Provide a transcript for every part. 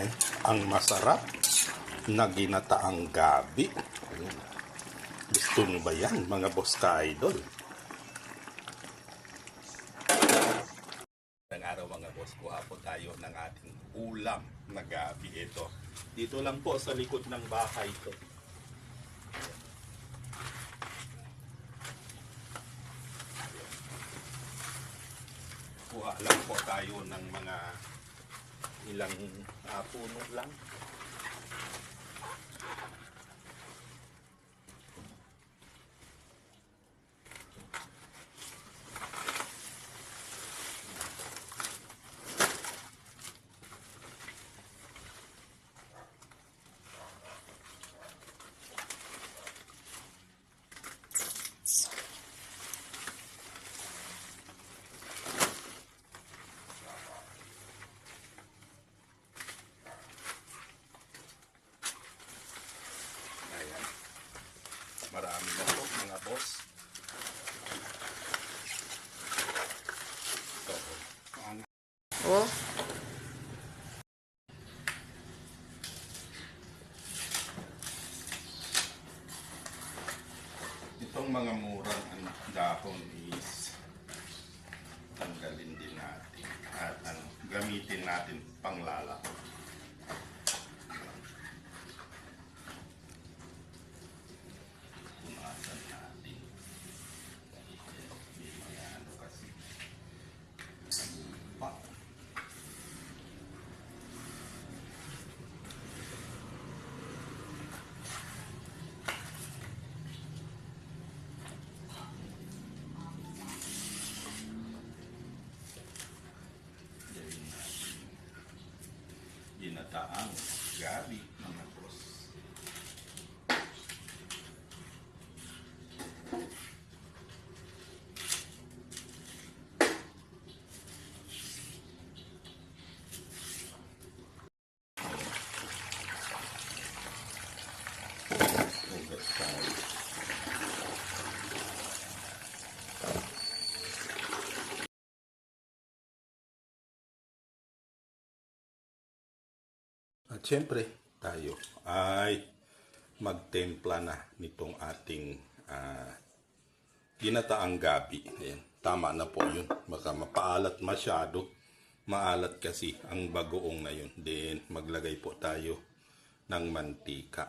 Ayan, ang masarap na ginataang gabi. Ayan. Gusto nyo ba yan, mga boss ka-idol? Ang araw mga boss, kuha po tayo ng ating ulam na gabi. Ito, dito lang po sa likod ng bahay ito. Kuha lang po tayo ng mga ilang puno lang. Marami na po mga boss. Oh. Itong mga murang dahon is tanggalin din natin at gamitin natin panglalako. Ginataang gabi mga boss. Ugat tayo. At syempre, tayo ay magtempla na nitong ating ginataang gabi. Ayan, tama na po yun. Baka mapaalat masyado. Maalat kasi ang bagoong na yun. Then, maglagay po tayo ng mantika.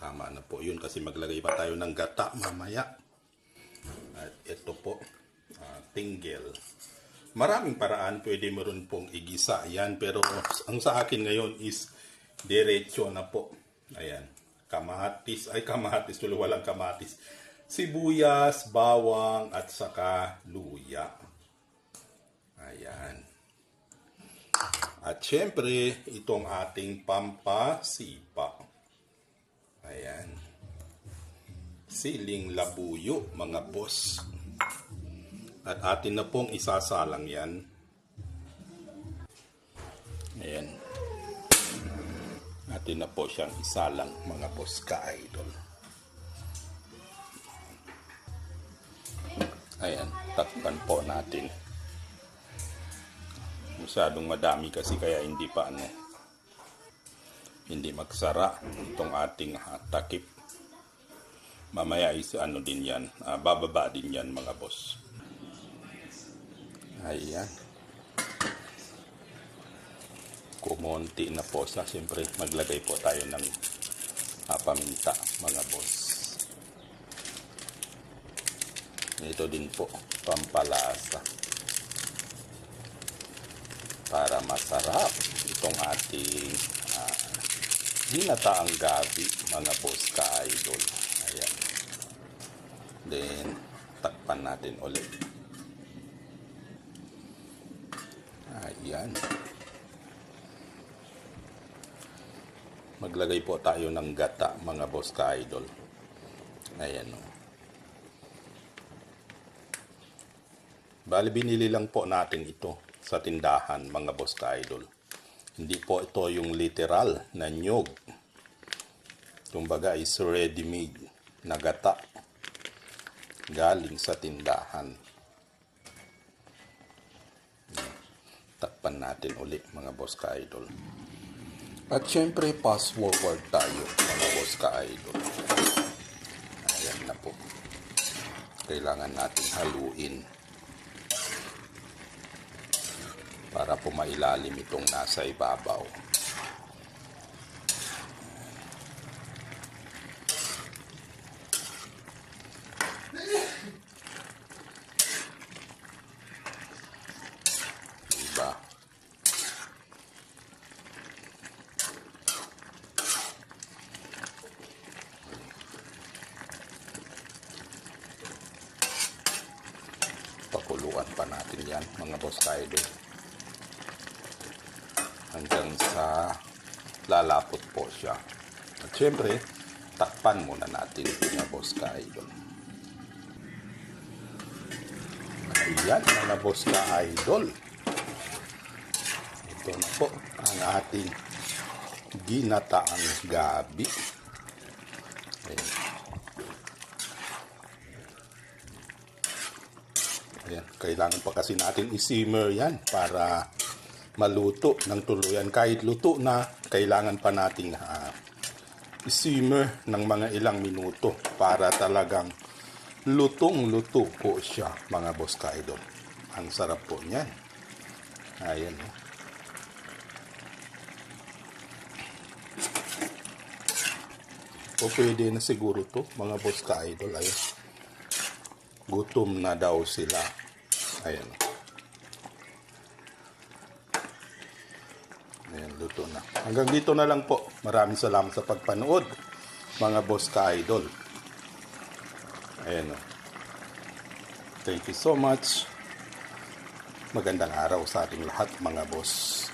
Tama na po yun kasi maglagay pa tayo ng gata mamaya. At ito po, tinggel. Maraming paraan pwede mo rin pong igisa yan, pero ang sa akin ngayon is diretso na po. Ayan, kamatis, tuloy walang kamatis. Sibuyas, bawang at saka luya. Ayan. At syempre, itong ating pampasipa. Ayan. Siling labuyo, mga boss. At atin na pong isasalang yan. Ayan. Atin na po siyang isalang, mga boss ka-idol. Ayan, takpan po natin. Masyadong madami kasi kaya hindi pa hindi magsara itong ating takip. Mamaya is din yan, bababa din yan mga boss. Ayan. Kumonti na po sa. Siyempre, maglagay po tayo ng paminta, mga boss. Ito din po, pampalasa. Para masarap itong ating ginataang gabi, mga boss ka-idol. Ayan. Then, takpan natin ulit. Ayan. Maglagay po tayo ng gata, mga boss ka-idol. Ayan o. Bali, binili lang po natin ito sa tindahan, mga boss ka-idol. Hindi po ito yung literal na nyog. Kumbaga is ready-made na gata. Galing sa tindahan. Takpan natin uli mga boss ka-idol. At syempre, fast forward tayo mga boss ka-idol. Ayan na po. Kailangan natin haluin para po mailalim itong nasa ibabaw. Diba? Pakuluan pa natin yan mga boss ka-idol hanggang sa lalapot po siya. At syempre, takpan muna natin mga boss ka-idol. Ayan mga boss ka-idol. Ito na po ang ating ginataang gabi. Ayan. Ayan. Kailangan pa kasi natin i-simmer yan para maluto ng tuluyan. Kahit luto na, kailangan pa nating i-simmer ng mga ilang minuto para talagang lutong-luto po siya mga boss ka-idol. Ang sarap po niyan. Ayan. O pwede na siguro to mga boss ka-idol. Ayan. Gutom na daw sila. Ayan. Ayan, luto na. Hanggang dito na lang po. Maraming salamat sa pagpanood, mga boss ka-idol. Ayan. Thank you so much. Magandang araw sa ating lahat, mga boss.